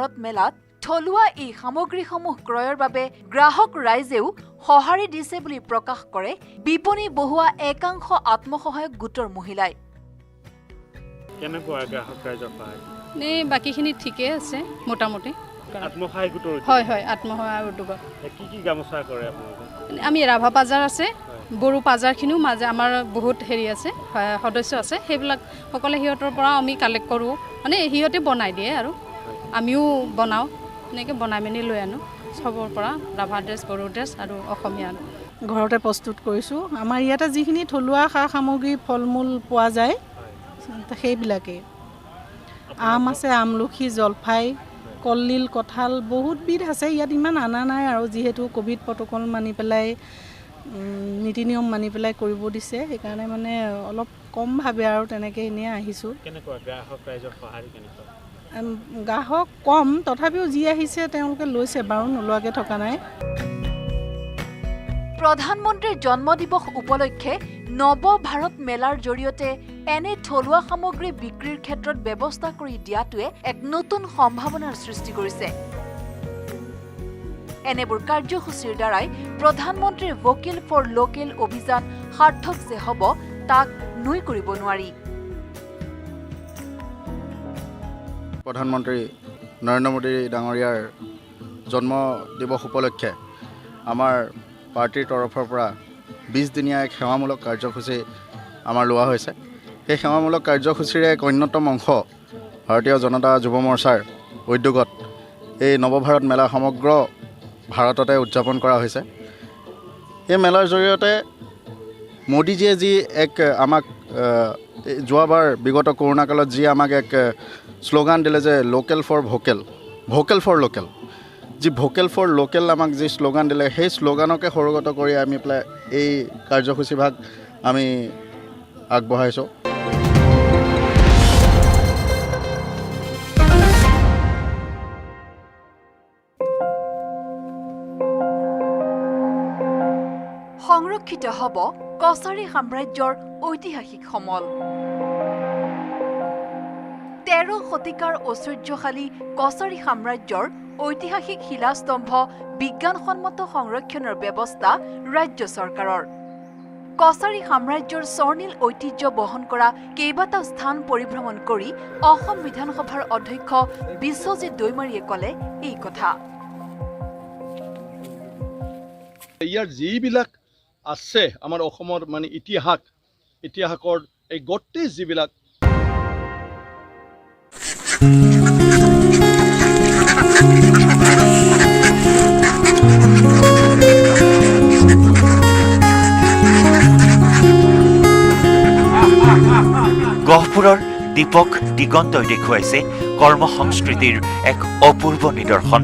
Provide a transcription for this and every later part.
ভাৰত মেলাত থলুৱা এই সামগ্ৰীসমূহ ক্ৰয়ৰ বাবে গ্ৰাহক ৰাইজেও সঁহাৰি দিছে বুলি প্ৰকাশ কৰে বিপণী বহোৱা একাংশ আত্মসহায়ক গোটৰ মহিলাই। কেনেকুৱা গ্ৰাহক ৰাইজৰ সহায়? বাকীখিনি ঠিকেই আছে মোটামুটি। আত্মসহায়ক গোটৰ হয় আত্মসহায়ক গোটৰ। কি গামোচা কৰে আপোনালোকে? আমি ৰাভা পাজাৰ আছে, বড়ো পাজাৰখিনিও মাজে আমাৰ বহুত হেৰি আছে সদস্য আছে, সেইবিলাক সকলে সিহঁতৰ পৰা আমি কালেক্ট কৰোঁ, মানে সিহঁতে বনাই দিয়ে আৰু আমিও বনাওঁ, এনেকৈ বনাই মেলি লৈ আনো চবৰ পৰা ৰাভা ড্ৰেছ, বড়ো ড্ৰেছ আৰু অসমীয়া ঘৰতে প্ৰস্তুত কৰিছোঁ। আমাৰ ইয়াতে যিখিনি থলুৱা সা সামগ্ৰী ফল মূল পোৱা যায় সেইবিলাকেই। আম আছে, আমলখি, জলফাই, কলডিল, কঁঠাল বহুত বিধ আছে। ইয়াত ইমান অনা নাই আৰু যিহেতু ক'ভিড প্ৰট'কল মানি পেলাই নীতি নিয়ম মানি পেলাই কৰিব দিছে, সেইকাৰণে মানে অলপ কমভাৱে আৰু তেনেকৈ এনেই আহিছোঁ। কেনেকুৱা গ্ৰাহক ৰাইজৰ সহায় কেনেকুৱা? গ্ৰাহক কম, তথাপিও যি আহিছে তেওঁলোকে লৈছে বাৰু, নোলোৱাকৈ থকা নাই। প্ৰধানমন্ত্ৰীৰ জন্ম দিৱস উপলক্ষে নৱ ভাৰত মেলাৰ জৰিয়তে এনে থলুৱা সামগ্ৰী বিক্ৰীৰ ক্ষেত্ৰত ব্যৱস্থা কৰি দিয়াটোৱে এক নতুন সম্ভাৱনাৰ সৃষ্টি কৰিছে। এনেবোৰ কাৰ্যসূচীৰ দ্বাৰাই প্ৰধানমন্ত্ৰীৰ ভোকেল ফৰ লোকেল অভিযান সাৰ্থক যে হ'ব তাক নুই কৰিব নোৱাৰি। প্ৰধানমন্ত্ৰী নৰেন্দ্ৰ মোদী ডাঙৰীয়াৰ জন্ম দিৱস উপলক্ষে আমাৰ পাৰ্টিৰ তৰফৰ পৰা 20 দিনীয়া এক সেৱামূলক কাৰ্যসূচী আমাৰ লোৱা হৈছে। সেই সেৱামূলক কাৰ্যসূচীৰে এক অন্যতম অংশ ভাৰতীয় জনতা যুৱ মৰ্চাৰ উদ্যোগত এই নৱভাৰত মেলা সমগ্ৰ ভাৰততে উদযাপন কৰা হৈছে। এই মেলাৰ জৰিয়তে মোদীজীয়ে যি এক আমাক যোৱাবাৰ বিগত কৰোণা কালত যি আমাক এক শ্লোগান দিলে যে local for vocal, vocal for local, যি ভোকেল ফৰ লোকেল আমাক যি শ্লোগান দিলে, সেই শ্লোগানকে সৰুগত কৰি আমি পেলাই এই কাৰ্যসূচীভাগ আমি আগবঢ়াইছোঁ। সংৰক্ষিত হ'ব কছাৰী সাম্ৰাজ্যৰ ঐতিহাসিক সমল। 13 শতিকাৰ ঐশ্বৰ্যশালী কছাৰী সাম্ৰাজ্যৰ ঐতিহাসিক শিলাস্তম্ভ বিজ্ঞানসন্মত সংৰক্ষণৰ ব্যৱস্থা ৰাজ্য চৰকাৰৰ। কছাৰী সাম্ৰাজ্যৰ স্বৰ্ণীল ঐতিহ্য বহন কৰা কেইবাটাও স্থান পৰিভ্ৰমণ কৰি অসম বিধানসভাৰ অধ্যক্ষ বিশ্বজিৎ দৈমাৰীয়ে ক'লে এই কথা। ইয়াৰ যিবিলাক আছে আমাৰ অসমৰ মানে ইতিহাসৰ এই গোটেই যিবিলাক গহপুৰৰ দীপক দিগন্তই দেখুৱাইছে কৰ্ম সংস্কৃতিৰ এক অপূৰ্ব নিদৰ্শন।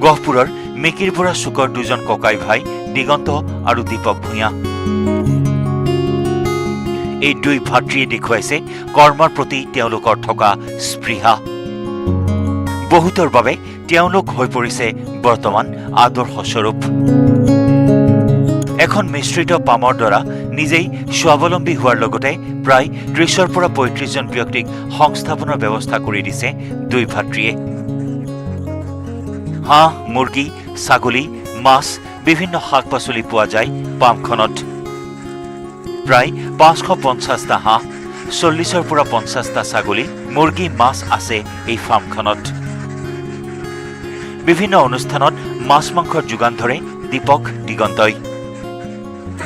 গহপুৰৰ মেকিৰপুৰা চুকৰ দুজন ককাই ভাই দিগন্ত আৰু দীপক ভূঞা। এই দুই ভাতৃয়ে দেখুৱাইছে কৰ্মৰ প্ৰতি তেওঁলোকৰ থকা স্পৃহা। বহুতৰ বাবে তেওঁলোক হৈ পৰিছে বৰ্তমান আদৰ্শস্বৰূপ। এখন মিশ্ৰিত পামৰ দ্বাৰা নিজেই স্বাৱলম্বী হোৱাৰ লগতে প্ৰায় 30ৰ পৰা 35জন ব্যক্তিক সংস্থাপনৰ ব্যৱস্থা কৰি দিছে দুই ভাতৃয়ে। হাঁহ, মুৰ্গী, ছাগলী, মাছ, বিভিন্ন শাক পাচলি পোৱা যায় পামখনত। প্ৰায় 550টা হাঁহ, 40ৰ পৰা 50টা ছাগলী, মুৰ্গী, মাছ আছে এই ফাৰ্মখনত। বিভিন্ন অনুষ্ঠানত মাছ মাংসৰ যোগান ধৰে দীপক দিগন্তই।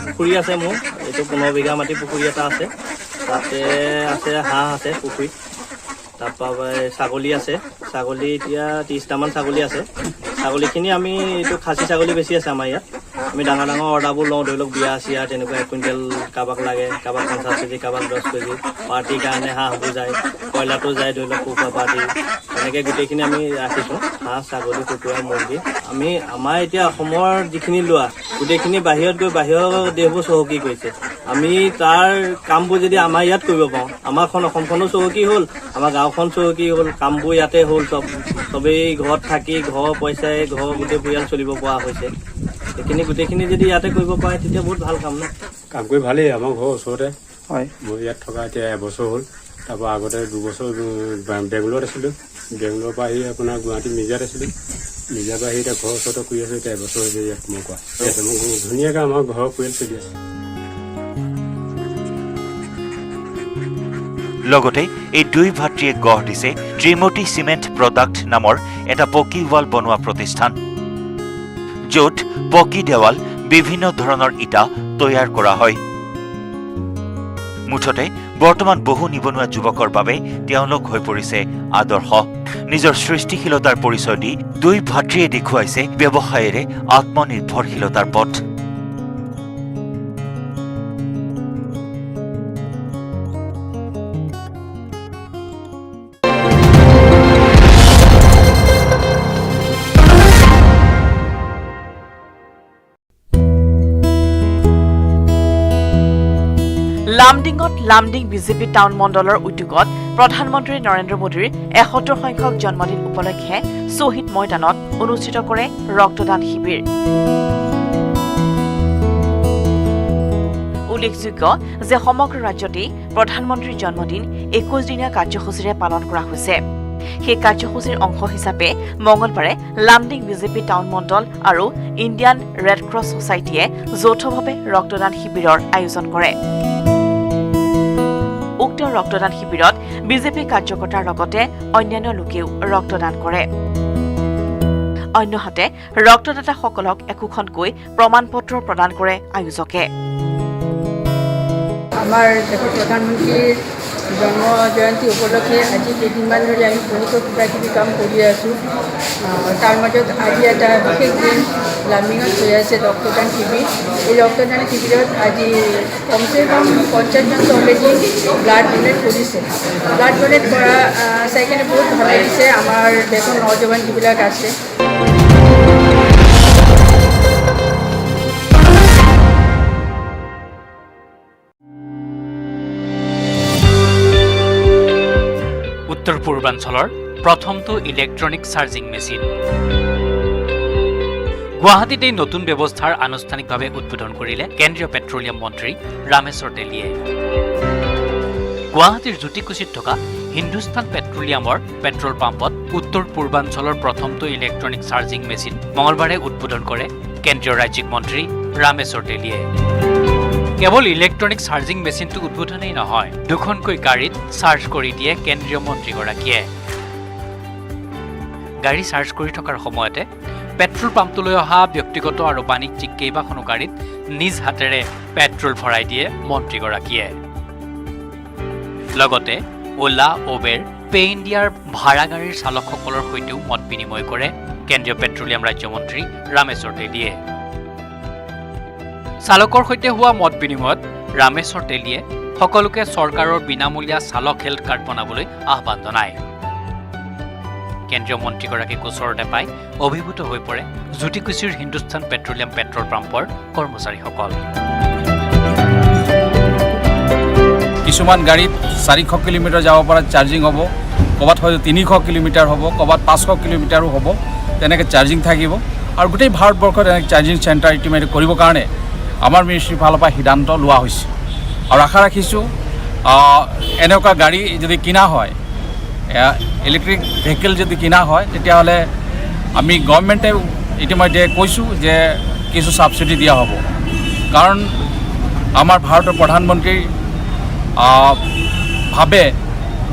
পুখুৰী আছে মোৰ, এইটো 15 বিঘা মাটি পুখুৰী এটা আছে, তাতে আছে হাঁহ আছে পুখুৰীত, তাৰপৰা ছাগলী আছে, ছাগলী এতিয়া 30টামান ছাগলী আছে। ছাগলীখিনি আমি এইটো খাচী ছাগলী বেছি আছে আমাৰ ইয়াত। আমি ডাঙৰ ডাঙৰ অৰ্ডাৰবোৰ লওঁ, ধৰি লওক বিয়া চিয়া তেনেকুৱা 1 কুইণ্টেল কাৰোবাক লাগে, কাৰোবাক 50 কেজি, কাৰোবাক 10 কেজি। পাৰ্টিৰ কাৰণে হাঁহবোৰ যায়, কয়লাৰটো যায়, ধৰি লওক কুকুৰা পাৰ্টি, তেনেকৈ গোটেইখিনি আমি ৰাখিছোঁ। হাঁহ, ছাগলী, কুকুৰা, মুৰ্গী। আমাৰ এতিয়া অসমৰ যিখিনি লোৱা গোটেইখিনি বাহিৰত গৈ বাহিৰৰ দেশবোৰ চহকী কৰিছে। আমি তাৰ কামবোৰ যদি আমাৰ ইয়াত কৰিব পাৰোঁ, আমাৰখন অসমখনো চহকী হ'ল, আমাৰ গাঁওখন চহকী হ'ল, কামবোৰ ইয়াতে হ'ল। চবেই ঘৰত থাকি ঘৰৰ পইচাই ঘৰৰ গোটেই পৰিয়াল চলিব পৰা হৈছে। সেইখিনি গোটেইখিনি যদি ইয়াতে কৰিব পাৰে তেতিয়া বহুত ভাল কাম ন। কাম কৰি ভালেই। আমাৰ ঘৰৰ ওচৰতে হয়, মই ইয়াত থকা এতিয়া এবছৰ হ'ল। তাৰপৰা আগতে 2 বছৰ বেংগলোৰত আছিলোঁ। বেংগলোৰৰ পৰা আহি আপোনাৰ গুৱাহাটী মিৰ্জাত আছিলোঁ। মিৰ্জাৰ পৰা আহি এতিয়া ঘৰৰ ওচৰতে কৰি আছোঁ। এতিয়া এবছৰ হৈছে ইয়াত মই কোৱা। মোক ধুনীয়াকৈ আমাৰ ঘৰৰ পৰিয়াল চলি আছে। লগতে এই দুই ভাতৃয়ে গঢ় দিছে ত্ৰিমূৰ্তি চিমেণ্ট প্ৰডাক্ট নামৰ এটা পকী ৱাল বনোৱা প্ৰতিষ্ঠান, য'ত পকী দেৱাল বিভিন্ন ধৰণৰ ইটা তৈয়াৰ কৰা হয়। মুঠতে বৰ্তমান বহু নিবনুৱা যুৱকৰ বাবে তেওঁলোক হৈ পৰিছে আদৰ্শ। নিজৰ সৃষ্টিশীলতাৰ পৰিচয় দি দুই ভাতৃয়ে দেখুৱাইছে ব্যৱসায়েৰে আত্মনিৰ্ভৰশীলতাৰ পথ। লামডিঙত লামডিং বিজেপি টাউন মণ্ডলৰ উদ্যোগত প্ৰধানমন্ত্ৰী নৰেন্দ্ৰ মোদীৰ ৭১ সংখ্যক জন্মদিন উপলক্ষে শ্বহীদ ময়দানত অনুষ্ঠিত কৰে ৰক্তদান শিবিৰ। উল্লেখযোগ্য যে সমগ্ৰ ৰাজ্যতেই প্ৰধানমন্ত্ৰীৰ জন্মদিন ২১ দিনীয়া কাৰ্যসূচীৰে পালন কৰা হৈছে। সেই কাৰ্যসূচীৰ অংশ হিচাপে মঙলবাৰে লামডিং বিজেপি টাউন মণ্ডল আৰু ইণ্ডিয়ান ৰেড ক্ৰছ ছ'চাইটিয়ে যৌথভাৱে ৰক্তদান শিবিৰৰ আয়োজন কৰে। উক্ত ৰক্তদান শিবিৰত বিজেপি কাৰ্যকৰ্তাৰ লগতে অন্যান্য লোকেও ৰক্তদান কৰে। অন্যহাতে ৰক্তদাতাসকলক একোখনকৈ প্ৰমাণপত্ৰ প্ৰদান কৰে আয়োজকে। আমাৰ দেশৰ প্ৰধানমন্ত্ৰীৰ জন্ম জয়ন্তী উপলক্ষে আজি কেইদিনমান ধৰি আমি বহুতো কিবাকিবি কাম কৰি আছোঁ। তাৰ মাজত আজি এটা বিশেষ দিন লামডিঙত হৈ আছে ৰক্তদান শিবিৰ। এই ৰক্তদান শিবিৰত আজি কমচে কম ৫০জন অলৰেডি ব্লাড ডোনেট কৰিছে। ব্লাড ডোনেট কৰা চাই কিনে বহুত ভাল লাগিছে আমাৰ দেশৰ নজৱান যিবিলাক আছে। উত্তৰ পূৰ্বাঞ্চলৰ প্ৰথমটো ইলেক্ট্ৰনিক চাৰ্জিং মেচিন গুৱাহাটীত এই নতুন ব্যৱস্থাৰ আনুষ্ঠানিকভাৱে উদ্বোধন কৰিলে কেন্দ্ৰীয় পেট্ৰলিয়াম মন্ত্ৰী ৰামেশ্বৰ তেলীয়ে। গুৱাহাটীৰ জ্যোতিকুছিত থকা হিন্দুস্তান পেট্ৰলিয়ামৰ পেট্ৰল পাম্পত উত্তৰ পূৰ্বাঞ্চলৰ প্ৰথমটো ইলেক্ট্ৰনিক চাৰ্জিং মেচিন মঙলবাৰে উদ্বোধন কৰে কেন্দ্ৰীয় ৰাজ্যিক মন্ত্ৰী ৰামেশ্বৰ তেলীয়ে। কেৱল ইলেক্ট্ৰনিক চাৰ্জিং মেচিনটো উদ্বোধনেই নহয়, দুখনকৈ গাড়ীত চাৰ্জ কৰি দিয়ে কেন্দ্ৰীয় মন্ত্ৰীগৰাকীয়ে। গাড়ী চাৰ্জ কৰি থকাৰ সময়তে পেট্ৰল পাম্পটোলৈ অহা ব্যক্তিগত আৰু বাণিজ্যিক কেইবাখনো গাড়ীত নিজ হাতেৰে পেট্ৰল ভৰাই দিয়ে মন্ত্ৰীগৰাকীয়ে। লগতে অ'লা, উবেৰ, পে ইণ্ডিয়াৰ ভাড়া গাড়ীৰ চালকসকলৰ সৈতেও মত বিনিময় কৰে কেন্দ্ৰীয় পেট্ৰলিয়াম ৰাজ্যমন্ত্ৰী ৰামেশ্বৰ তেলীয়ে। চালকৰ সৈতে হোৱা মত বিনিময়ত ৰামেশ্বৰ তেলীয়ে সকলোকে চৰকাৰৰ বিনামূলীয়া চালক হেল্থ কাৰ্ড বনাবলৈ আহ্বান জনায়। কেন্দ্ৰীয় মন্ত্ৰীগৰাকীক ওচৰতে পাই অভিভূত হৈ পৰে জ্যোতিকুছিৰ হিন্দুস্তান পেট্ৰলিয়াম পেট্ৰল পাম্পৰ কৰ্মচাৰীসকল। কিছুমান গাড়ীত ৪০০ কিলোমিটাৰ যাব পৰা চাৰ্জিং হ'ব, ক'ৰবাত হয়তো ৩০০ কিলোমিটাৰ হ'ব, ক'ৰবাত ৫০০ কিলোমিটাৰো হ'ব, তেনেকৈ চাৰ্জিং থাকিব। আৰু গোটেই ভাৰতবৰ্ষত এনেকৈ চাৰ্জিং চেণ্টাৰ ইতিমধ্যে কৰিবৰ কাৰণে আমাৰ মিনিষ্ট্ৰীৰ ফালৰ পৰা সিদ্ধান্ত লোৱা হৈছে। আৰু আশা ৰাখিছোঁ এনেকুৱা গাড়ী যদি কিনা হয়, ইলেক্ট্ৰিক ভেহিকেল যদি কিনা হয়, তেতিয়াহ'লে আমি গভৰ্ণমেণ্টে ইতিমধ্যে কৈছোঁ যে কিছু ছাবচিডি দিয়া হ'ব। কাৰণ আমাৰ ভাৰতৰ প্ৰধানমন্ত্ৰী ভাবে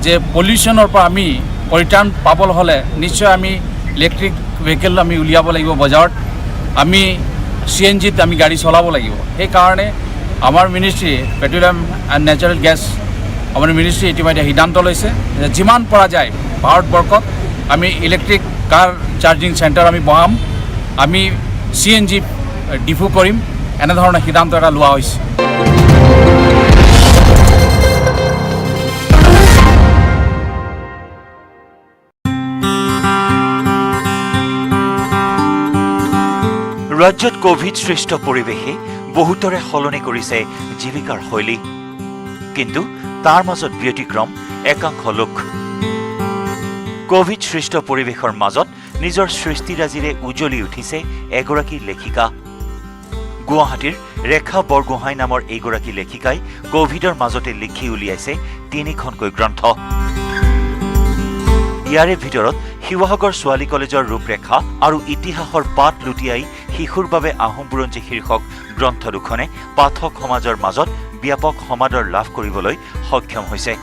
যে পলিউশ্যনৰ পৰা আমি পৰিত্ৰাণ পাবলৈ হ'লে নিশ্চয় আমি ইলেক্ট্ৰিক ভেহিকেল আমি উলিয়াব লাগিব বজাৰত। আমি CNGত আমি গাড়ী চলাব লাগিব। সেইকাৰণে আমাৰ ministry petroleum and natural gas আমাৰ মিনিষ্ট্ৰী ইতিমধ্যে সিদ্ধান্ত লৈছে যে যিমান পৰা যায় ভাৰতবৰ্ষত আমি ইলেক্ট্ৰিক কাৰ চাৰ্জিং চেণ্টাৰ আমি বহাম, আমি CNG ডিপু কৰিম, এনেধৰণৰ সিদ্ধান্ত এটা লোৱা হৈছে। ৰাজ্যত কোভিড সৃষ্ট পৰিৱেশে বহুতৰে সলনি কৰিছে জীৱিকাৰ শৈলী, কিন্তু তাৰ মাজত ব্যতিক্ৰম একাংশ লোক। কোভিড সৃষ্ট পৰিৱেশৰ মাজত নিজৰ সৃষ্টিৰাজিৰে উজ্বলি উঠিছে এগৰাকী লেখিকা। গুৱাহাটীৰ ৰেখা বৰগোহাঁই নামৰ এইগৰাকী লেখিকাই কোভিডৰ মাজতে লিখি উলিয়াইছে 3খনকৈ গ্ৰন্থ। ইয়াৰে ভিতৰত শিৱসাগৰ ছোৱালী কলেজৰ ৰূপৰেখা আৰু ইতিহাসৰ পাত লুটিয়াই শিশুৰ বাবে আহোম বুৰঞ্জী শীৰ্ষক গ্ৰন্থ দুখনে পাঠক সমাজৰ মাজত ব্যাপক সমাদৰ লাভ কৰিবলৈ সক্ষম হৈছে।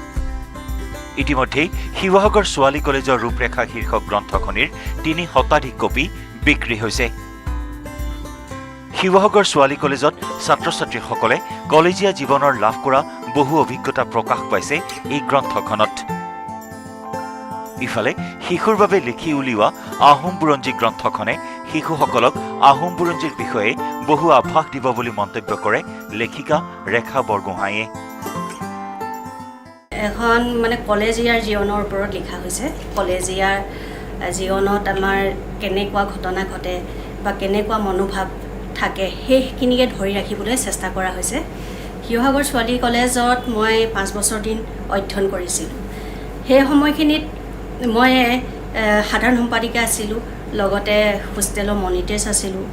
ইতিমধ্যেই শিৱসাগৰ ছোৱালী কলেজৰ ৰূপৰেখা শীৰ্ষক গ্ৰন্থখনিৰ 3 শতাধিক কপি বিক্ৰী হৈছে। শিৱসাগৰ ছোৱালী কলেজত ছাত্ৰ ছাত্ৰীসকলে কলেজীয়া জীৱনৰ লাভ কৰা বহু অভিজ্ঞতা প্ৰকাশ পাইছে এই গ্ৰন্থখনত। ইফালে শিশুৰ বাবে লিখি উলিওৱা আহোম বুৰঞ্জী গ্ৰন্থখনে শিশুসকলক আহোম বুৰঞ্জীৰ বিষয়ে বহু আভাস দিব বুলি মন্তব্য কৰে লেখিকা ৰেখা বৰগোহাঁইয়ে। এখন কলেজীয়াৰ জীৱনৰ ওপৰত লিখা হৈছে। কলেজীয়াৰ জীৱনত আমাৰ কেনেকুৱা ঘটনা ঘটে বা কেনেকুৱা মনোভাৱ থাকে সেইখিনিকে ধৰি ৰাখিবলৈ চেষ্টা কৰা হৈছে। শিৱসাগৰ ছোৱালী কলেজত মই 5 বছৰ দিন অধ্যয়ন কৰিছিলোঁ। সেই সময়খিনিত মই সাধাৰণ সম্পাদিকা আছিলোঁ, লগতে হোষ্টেলৰ মনিটৰেছ আছিলোঁ।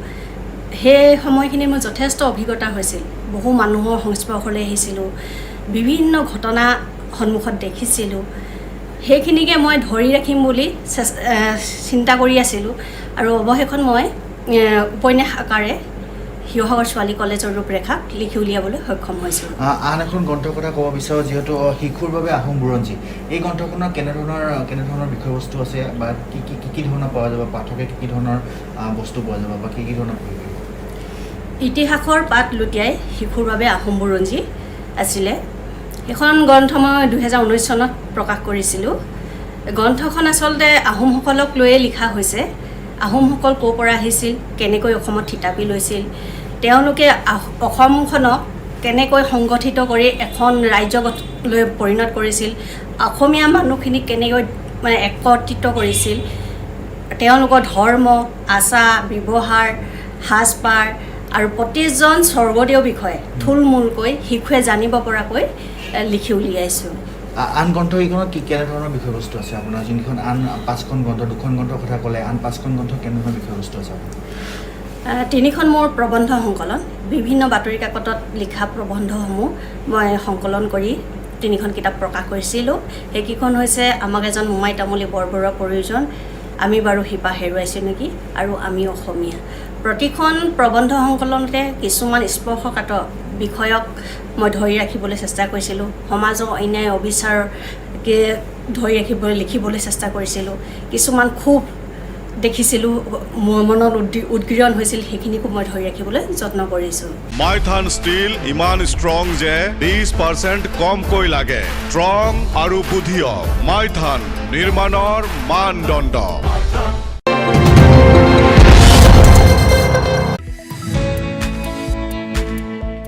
সেই সময়খিনিত মোৰ যথেষ্ট অভিজ্ঞতা হৈছিল। বহু মানুহৰ সংস্পৰ্শলৈ আহিছিলোঁ, বিভিন্ন ঘটনা সন্মুখত দেখিছিলোঁ। সেইখিনিকে মই ধৰি ৰাখিম বুলি চিন্তা কৰি আছিলোঁ আৰু অৱশেষত মই উপন্যাস আকাৰে শিৱসাগৰ ছোৱালী কলেজৰ ৰূপৰেখাক লিখি উলিয়াবলৈ সক্ষম হৈছোঁ। আন এখন গ্ৰন্থৰ কথা ক'ব বিচাৰোঁ, যিহেতু শিশুৰ বাবে আহোম বুৰঞ্জী, এই গ্ৰন্থখনৰ কেনেধৰণৰ বিষয়বস্তু আছে বা কি ধৰণৰ পোৱা যাব, পাঠকে কি ধৰণৰ বস্তু পোৱা যাব বা কি ধৰণৰ পঢ়িব? ইতিহাসৰ পাত লুটিয়াই শিশুৰ বাবে আহোম বুৰঞ্জী আছিলে। এখন গ্ৰন্থ মই 2019 চনত প্ৰকাশ কৰিছিলোঁ। গ্ৰন্থখন আচলতে আহোমসকলক লৈয়ে লিখা হৈছে। আহোমসকল ক'ৰ পৰা আহিছিল, কেনেকৈ অসমত থিতাপি লৈছিল, তেওঁলোকে অসমখনক কেনেকৈ সংগঠিত কৰি এখন ৰাজ্যলৈ পৰিণত কৰিছিল, অসমীয়া মানুহখিনিক কেনেকৈ একত্ৰিত কৰিছিল, তেওঁলোকৰ ধৰ্ম, আচাৰ ব্যৱহাৰ, সাজপাৰ আৰু প্ৰতিজন স্বৰ্গদেউ বিষয়ে থুলমূলকৈ শিশুৱে জানিব পৰাকৈ লিখি উলিয়াইছোঁ। আন গ্ৰন্থকেইখনত কেনেধৰণৰ বিষয়বস্তু আছে আপোনাৰ? যোনকেইখন আন 5খন গ্ৰন্থ, 2খন গ্ৰন্থৰ কথা ক'লে, আন 5খন গ্ৰন্থ কেনেধৰণৰ বিষয়বস্তু আছে? 3খন মোৰ প্ৰবন্ধ সংকলন। বিভিন্ন বাতৰি কাকতত লিখা প্ৰবন্ধসমূহ মই সংকলন কৰি 3খন কিতাপ প্ৰকাশ কৰিছিলোঁ। সেইকেইখন হৈছে আমাক এজন মোমাই তামুলী বৰবৰুৱাৰ প্ৰয়োজন, আমি বাৰু শিপা হেৰুৱাইছোঁ নেকি আৰু আমি অসমীয়া। প্ৰতিখন প্ৰবন্ধ সংকলনতে কিছুমান স্পৰ্শকাতৰ বিষয়ক মই ধৰি ৰাখিবলৈ চেষ্টা কৰিছিলোঁ। সমাজৰ অন্যায় অবিচাৰকে ধৰি লিখিবলৈ চেষ্টা কৰিছিলোঁ। কিছুমান খুব দেখিছিলোঁ, মোৰ মনত উদ্গীৰণ হৈছিল, সেইখিনিকো মই ধৰি ৰাখিবলৈ যত্ন কৰিছোঁ। মাইথান ষ্টীল ইমান ষ্ট্ৰং যে 20% কমকৈ লাগে। ষ্ট্ৰং আৰু বুদ্ধিয় মাইথান নিৰ্মাণৰ মানদণ্ড।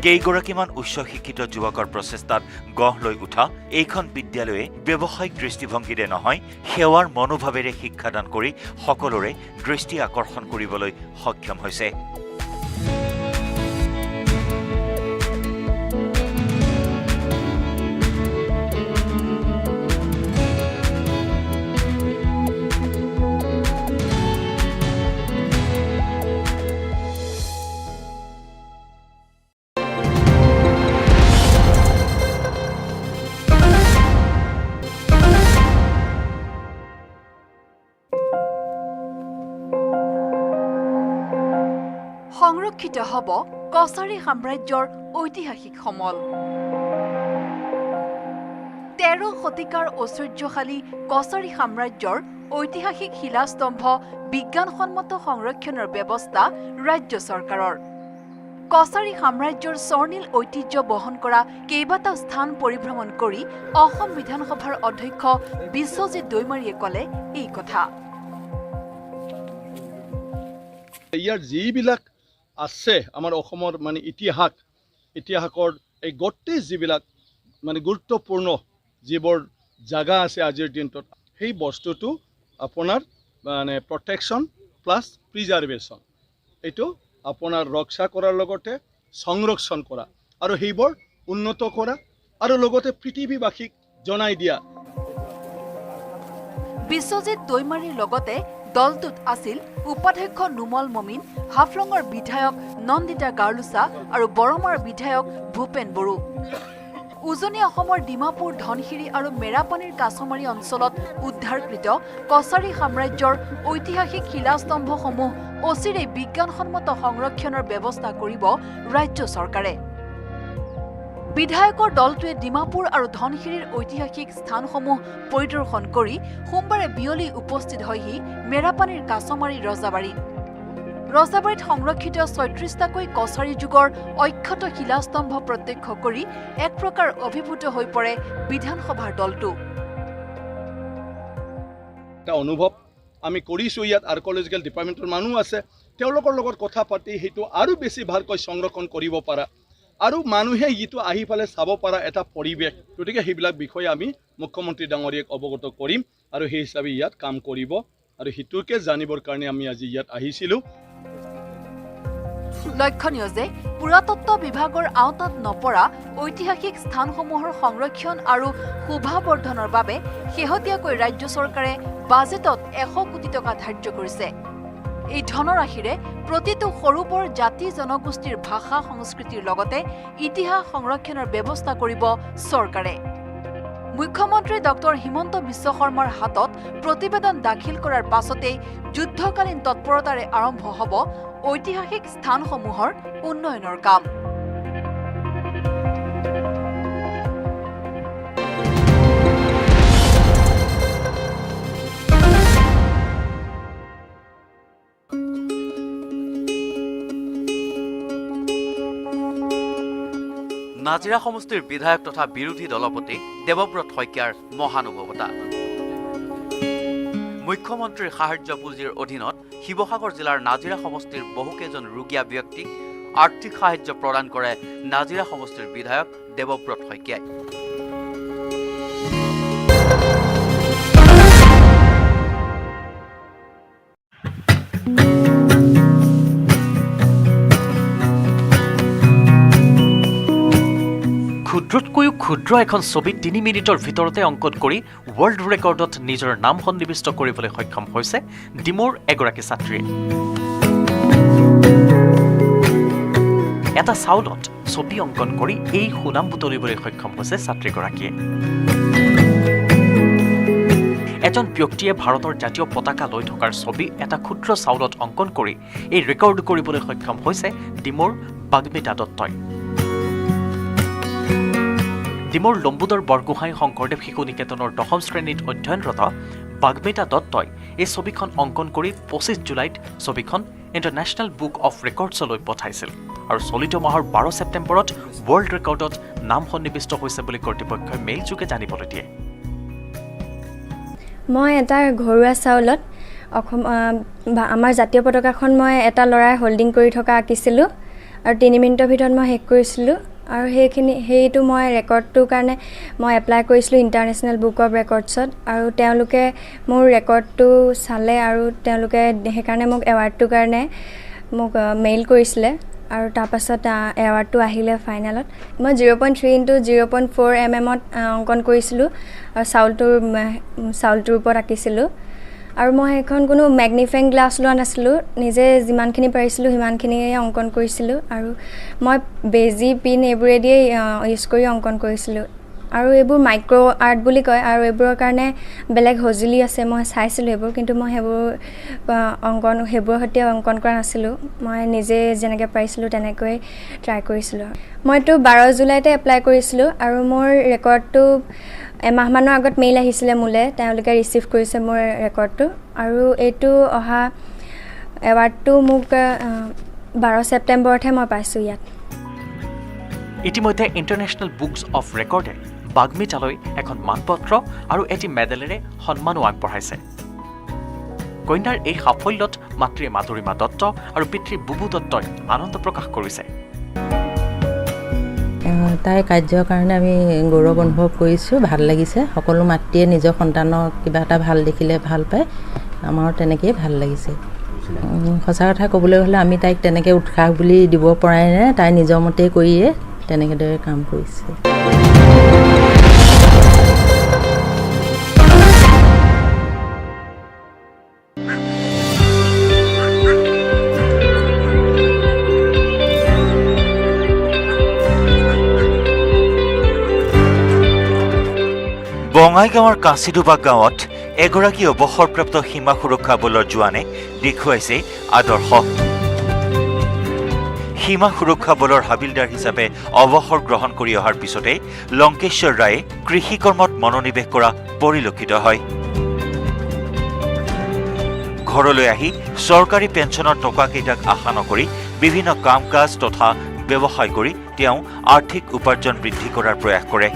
কেইগৰাকীমান উচ্চ শিক্ষিত যুৱকৰ প্ৰচেষ্টাত গঢ় লৈ উঠা এইখন বিদ্যালয়ে ব্যৱসায়িক দৃষ্টিভংগীৰে নহয়, সেৱাৰ মনোভাৱেৰে শিক্ষাদান কৰি সকলোৰে দৃষ্টি আকৰ্ষণ কৰিবলৈ সক্ষম হৈছে। সংৰক্ষিত হ'ব কছাৰী সাম্ৰাজ্যৰ ঐতিহাসিক সমল। 13 শতিকাৰ ঐশ্বৰ্যশালী কছাৰী সাম্ৰাজ্যৰ ঐতিহাসিক শিলাস্তম্ভ বিজ্ঞানসন্মত সংৰক্ষণৰ ব্যৱস্থা ৰাজ্য চৰকাৰৰ। কছাৰী সাম্ৰাজ্যৰ স্বৰ্ণীল ঐতিহ্য বহন কৰা কেইবাটাও স্থান পৰিভ্ৰমণ কৰি অসম বিধানসভাৰ অধ্যক্ষ বিশ্বজিৎ দৈমাৰীয়ে ক'লে এই কথা। ইয়াৰ যিবিলাক আছে আমাৰ অসমৰ ইতিহাসৰ এই গোটেই যিবিলাক গুৰুত্বপূৰ্ণ যিবোৰ জাগা আছে আজিৰ দিনটোত, সেই বস্তুটো আপোনাৰ প্ৰটেকশ্যন প্লাছ প্ৰিজাৰ্ভেশ্যন, এইটো আপোনাৰ ৰক্ষা কৰাৰ লগতে সংৰক্ষণ কৰা আৰু সেইবোৰ উন্নত কৰা আৰু লগতে পৃথিৱীবাসীক জনাই দিয়া। বিশ্বজিৎ দৈমাৰীৰ লগতে দলটোত আছিল উপাধ্যক্ষ নুমল মমিন, হাফলঙৰ বিধায়ক নন্দিতা গাৰ্লুচা আৰু বৰমাৰ বিধায়ক ভূপেন বড়ো। উজনি অসমৰ ডিমাপুৰ, ধনশিৰি আৰু মেৰাপানীৰ কাছমাৰী অঞ্চলত উদ্ধাৰকৃত কছাৰী সাম্ৰাজ্যৰ ঐতিহাসিক শিলাস্তম্ভসমূহ অচিৰে বিজ্ঞানসন্মত সংৰক্ষণৰ ব্যৱস্থা কৰিব ৰাজ্য চৰকাৰে। বিধায়কৰ দলটোৱে ডিমাপুৰ আৰু ধনশিৰিৰ ঐতিহাসিক স্থানসমূহ পৰিদৰ্শন কৰি সোমবাৰে বিয়লি উপস্থিত হয়হি মেৰাপানীৰ কাছমাৰী ৰজাবাৰীত। ৰজাবাৰীত সংৰক্ষিত ৩৬টাকৈ কছাৰী যুগৰ অক্ষত শিলাস্তম্ভ প্ৰত্যক্ষ কৰি এক প্ৰকাৰ অভিভূত হৈ পৰে বিধানসভাৰ দলটো। এটা অনুভৱ আমি কৰিছোঁ, ইয়াত আৰ্ক'লজিকেল ডিপাৰ্টমেণ্টৰ মানুহ আছে, তেওঁলোকৰ লগত কথা পাতি সেইটো আৰু বেছি ভালকৈ সংৰক্ষণ কৰিব পৰা আৰু মানুহে ইটো আহি পেলাই চাব পৰা এটা পৰিৱেশ, গতিকে সেইবিলাক বিষয়ে আমি মুখ্যমন্ত্ৰী ডাঙৰীয়াক অৱগত কৰিম আৰু সেই হিচাপে ইয়াত কাম কৰিব আৰু সেইটোকে জানিবৰ কাৰণে আমি আজি ইয়াত আহিছিলোঁ। লক্ষণীয় যে পুৰাতত্ব বিভাগৰ আওতাত নপৰা ঐতিহাসিক স্থানসমূহৰ সংৰক্ষণ আৰু শোভাবৰ্ধনৰ বাবে শেহতীয়াকৈ ৰাজ্য চৰকাৰে বাজেটত 100 কোটি টকা ধাৰ্য কৰিছে। এই ধনৰাশিৰে প্ৰতিটো সৰু বৰ জাতি জনগোষ্ঠীৰ ভাষা সংস্কৃতিৰ লগতে ইতিহাস সংৰক্ষণৰ ব্যৱস্থা কৰিব চৰকাৰে। মুখ্যমন্ত্ৰী ডক্টৰ হিমন্ত বিশ্ব শৰ্মাৰ হাতত প্ৰতিবেদন দাখিল কৰাৰ পাছতেই যুদ্ধকালীন তৎপৰতাৰে আৰম্ভ হ'ব ঐতিহাসিক স্থানসমূহৰ উন্নয়নৰ কাম। নাজিৰা সমষ্টিৰ বিধায়ক তথা বিৰোধী দলপতি দেৱব্ৰত শইকীয়াৰ মহানুভৱতা। মুখ্যমন্ত্ৰীৰ সাহায্য পুঁজিৰ অধীনত শিৱসাগৰ জিলাৰ নাজিৰা সমষ্টিৰ বহুকেইজন ৰোগীয়া ব্যক্তিক আৰ্থিক সাহায্য প্ৰদান কৰে নাজিৰা সমষ্টিৰ বিধায়ক দেৱব্ৰত শইকীয়াই। ক্ষুদ্ৰতকৈও ক্ষুদ্ৰ এখন ছবি 3 মিনিটৰ ভিতৰতে অংকন কৰি ৱৰ্ল্ড ৰেকৰ্ডত নিজৰ নাম সন্নিৱিষ্ট কৰিবলৈ সক্ষম হৈছে ডিমৌৰ এগৰাকী ছাত্ৰীয়ে। এটা চাউলত ছবি অংকন কৰি এই সুনাম বুটলিবলৈ সক্ষম হৈছে ছাত্ৰীগৰাকীয়ে। এজন ব্যক্তিয়ে ভাৰতৰ জাতীয় পতাকা লৈ থকাৰ ছবি এটা ক্ষুদ্ৰ চাউলত অংকন কৰি এই ৰেকৰ্ড কৰিবলৈ সক্ষম হৈছে ডিমৌৰ বাগ্মিতা দত্তই। ডিমৌৰ লম্বুদৰ বৰগোহাঁই শংকৰদেৱ শিশু নিকেতনৰ 10ম শ্ৰেণীত অধ্যয়নৰত বাগ্মিতা দত্তই এই ছবিখন অংকন কৰি 25 জুলাইত ছবিখন ইণ্টাৰনেশ্যনেল বুক অফ ৰেকৰ্ডছলৈ পঠাইছিল আৰু চলিত মাহৰ 12 ছেপ্টেম্বৰত ৱৰ্ল্ড ৰেকৰ্ডত নাম সন্নিৱিষ্ট হৈছে বুলি কৰ্তৃপক্ষই মেইলযোগে জানিবলৈ দিয়ে। মই এটা ঘৰুৱা চাউলত আমাৰ জাতীয় পতাকাখন মই এটা ল'ৰাই হোল্ডিং কৰি থকা আঁকিছিলোঁ আৰু 3 মিনিটৰ ভিতৰত মই শেষ কৰিছিলোঁ আৰু সেইটো মই ৰেকৰ্ডটোৰ কাৰণে মই এপ্লাই কৰিছিলোঁ ইণ্টাৰনেশ্যনেল বুক অফ ৰেকৰ্ডছত আৰু তেওঁলোকে মোৰ ৰেকৰ্ডটো চালে আৰু তেওঁলোকে সেইকাৰণে মোক এৱাৰ্ডটোৰ কাৰণে মোক মেইল কৰিছিলে আৰু তাৰপাছত এৱাৰ্ডটো আহিলে ফাইনেলত। মই 0.3 × 0.4 mm অংকন কৰিছিলোঁ আৰু চাউলটোৰ ওপৰত আঁকিছিলোঁ আৰু মই সেইখন কোনো মেগনিফাইং গ্লাছ লোৱা নাছিলোঁ, নিজে যিমানখিনি পাৰিছিলোঁ সিমানখিনিয়ে অংকন কৰিছিলোঁ আৰু মই বেজি পিন এইবোৰেদিয়েই ইউজ কৰি অংকন কৰিছিলোঁ আৰু এইবোৰ মাইক্ৰ' আৰ্ট বুলি কয় আৰু এইবোৰৰ কাৰণে বেলেগ সঁজুলি আছে, মই চাইছিলোঁ এইবোৰ, কিন্তু মই সেইবোৰৰ সৈতে অংকন কৰা নাছিলোঁ, মই নিজে যেনেকৈ পাৰিছিলোঁ তেনেকৈ ট্ৰাই কৰিছিলোঁ। মইতো 12 জুলাইতে এপ্লাই কৰিছিলোঁ আৰু মোৰ ৰেকৰ্ডটো এমাহমানৰ আগত মেইল আহিছিলে মোলৈ, তেওঁলোকে ৰিচিভ কৰিছে মোৰ ৰেকৰ্ডটো আৰু এইটো অহা এৱাৰ্ডটো মোক 12 ছেপ্টেম্বৰতহে মই পাইছোঁ ইয়াত। ইতিমধ্যে ইণ্টাৰনেশ্যনেল বুকছ অফ ৰেকৰ্ডে বাগ্মিতালৈ এখন মানপত্ৰ আৰু এটি মেডেলেৰে সন্মানো আগবঢ়াইছে। কন্যাৰ এই সাফল্যত মাতৃ মাধুৰিমা দত্ত আৰু পিতৃ বুবু দত্তই আনন্দ প্ৰকাশ কৰিছে। তাইৰ কাৰ্যৰ কাৰণে আমি গৌৰৱ অনুভৱ কৰিছোঁ, ভাল লাগিছে। সকলো মাতৃয়ে নিজৰ সন্তানক কিবা এটা ভাল দেখিলে ভাল পায়, আমাৰো তেনেকৈয়ে ভাল লাগিছে। সঁচা কথা ক'বলৈ হ'লে আমি তাইক তেনেকৈ উৎসাহ বুলি দিব পৰাই নাই, তাই নিজৰ মতেই কৰিয়ে তেনেদৰে কাম কৰিছে। বঙাইগাঁৱৰ কাঁচিডোবা গাঁৱত এগৰাকী অৱসৰপ্ৰাপ্ত সীমা সুৰক্ষা বলৰ জোৱানে দেখুৱাইছে আদৰ্শ। সীমা সুৰক্ষা বলৰ হাবিলদাৰ হিচাপে অৱসৰ গ্ৰহণ কৰি অহাৰ পিছতে লংকেশ্বৰ ৰায়ে কৃষি কৰ্মত মনোনিৱেশ কৰা পৰিলক্ষিত হয়। ঘৰলৈ আহি চৰকাৰী পেঞ্চনৰ টকাকেইটাক আশা নকৰি বিভিন্ন কাম কাজ তথা ব্যৱসায় কৰি তেওঁ আৰ্থিক উপাৰ্জন বৃদ্ধি কৰাৰ প্ৰয়াস কৰে।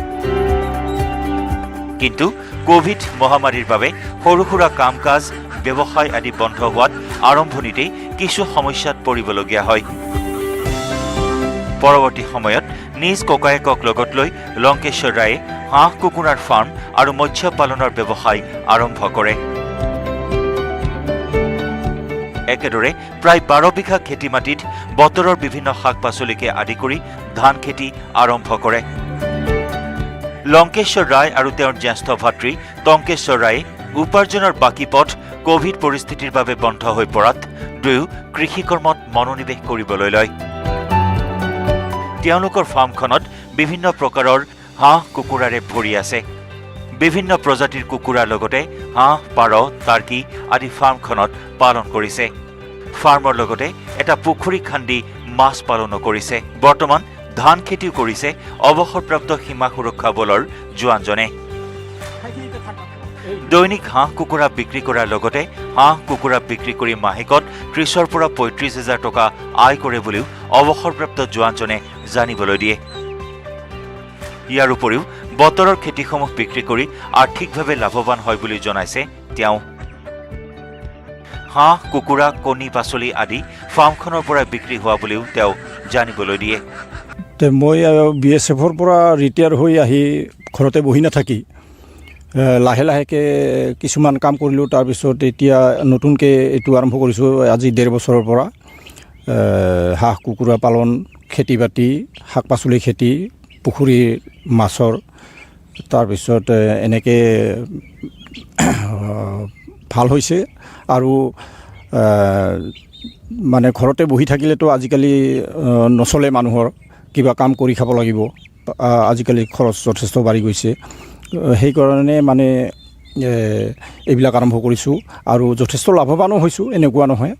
কিন্তু কোভিড মহামাৰীৰ বাবে সৰু সুৰা কাম কাজ ব্যৱসায় আদি বন্ধ হোৱাত আৰম্ভণিতেই কিছু সমস্যাত পৰিবলগীয়া হয়। পৰৱৰ্তী সময়ত নিজ ককায়েকক লগত লৈ লংকেশ্বৰ ৰায়ে হাঁহ কুকুৰাৰ ফাৰ্ম আৰু মৎস্য পালনৰ ব্যৱসায় আৰম্ভ কৰে। একেদৰে প্ৰায় 12 বিঘা খেতি মাটিত বতৰৰ বিভিন্ন শাক পাচলিকে আদি কৰি ধান খেতি আৰম্ভ কৰে। লংকেশ্বৰ ৰায় আৰু তেওঁৰ জ্যেষ্ঠ ভাতৃ টংকেশ্বৰ ৰায়ে উপাৰ্জনৰ বাকী পথ কোভিড পৰিস্থিতিৰ বাবে বন্ধ হৈ পৰাত দুয়ো কৃষি কৰ্মত মনোনিৱেশ কৰিবলৈ লয়। তেওঁলোকৰ ফাৰ্মখনত বিভিন্ন প্ৰকাৰৰ হাঁহ কুকুৰাৰে ভৰি আছে। বিভিন্ন প্ৰজাতিৰ কুকুৰাৰ লগতে হাঁহ পাৰ টাৰ্কি আদি ফাৰ্মখনত পালন কৰিছে। ফাৰ্মৰ লগতে এটা পুখুৰী খান্দি মাছ পালনো কৰিছে। বৰ্তমান ধান খেতিও কৰিছে অৱসৰপ্ৰাপ্ত সীমা সুৰক্ষা বলৰ জোৱানজনে। দৈনিক হাঁহ কুকুৰা বিক্ৰী কৰাৰ লগতে হাঁহ কুকুৰা বিক্ৰী কৰি মাহেকত 30,000 পৰা 35,000 টকা আয় কৰে বুলিও অৱসৰপ্ৰাপ্ত জোৱানজনে জানিবলৈ দিয়ে। ইয়াৰ উপৰিও বতৰৰ খেতিসমূহ বিক্ৰী কৰি আৰ্থিকভাৱে লাভৱান হয় বুলি জনাইছে তেওঁ। হাঁহ কুকুৰা কণী পাচলি আদি ফাৰ্মখনৰ পৰা বিক্ৰী হোৱা বুলিও তেওঁ জানিবলৈ দিয়ে। মই BSFৰ পৰা ৰিটায়াৰ হৈ আহি ঘৰতে বহি নাথাকি লাহে লাহেকৈ কিছুমান কাম কৰিলোঁ। তাৰপিছত এতিয়া নতুনকৈ এইটো আৰম্ভ কৰিছোঁ আজি 1.5 বছৰৰ পৰা। হাঁহ কুকুৰা পালন, খেতি বাতি, শাক পাচলি খেতি, পুখুৰীৰ মাছৰ, তাৰপিছত এনেকৈ ভাল হৈছে। আৰু মানে ঘৰতে বহি থাকিলেতো আজিকালি নচলে, মানুহৰ কিবা কাম কৰি খাব লাগিব। আজিকালি খৰচ যথেষ্ট বাঢ়ি গৈছে। সেইকাৰণে মানে এইবিলাক আৰম্ভ কৰিছোঁ আৰু যথেষ্ট লাভৱানো হৈছোঁ, এনেকুৱা নহয়।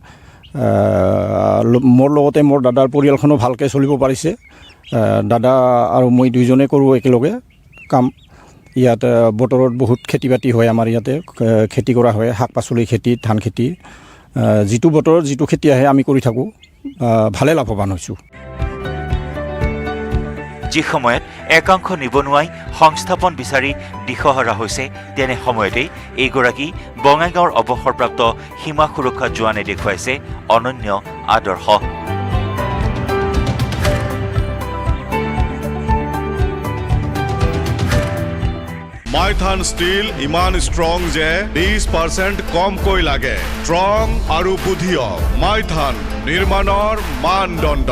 মোৰ লগতে মোৰ দাদাৰ পৰিয়ালখনো ভালকৈ চলিব পাৰিছে। দাদা আৰু মই দুইজনে কৰোঁ একেলগে কাম। ইয়াত বতৰত বহুত খেতি বাতি হয়, আমাৰ ইয়াতে খেতি কৰা হয়, শাক পাচলি খেতি, ধান খেতি। যিটো বতৰত যিটো খেতি আহে আমি কৰি থাকোঁ, ভালে লাভৱান হৈছোঁ। যি সময়ত একাংশ নিবনুৱাই সংস্থাপন বিচাৰি দিশহাৰা হৈছে, তেনে সময়তেই এইগৰাকী বঙাইগাঁৱৰ অৱসৰপ্ৰাপ্ত সীমা সুৰক্ষা জোৱানে দেখুৱাইছে অনন্য আদৰ্শ। মাইথান ষ্টিল ইমান ষ্ট্ৰং যে 20% কমকৈ লাগে। ষ্ট্ৰং আৰু বুদ্ধিয়ক মাইথান নিৰ্মাণৰ মানদণ্ড।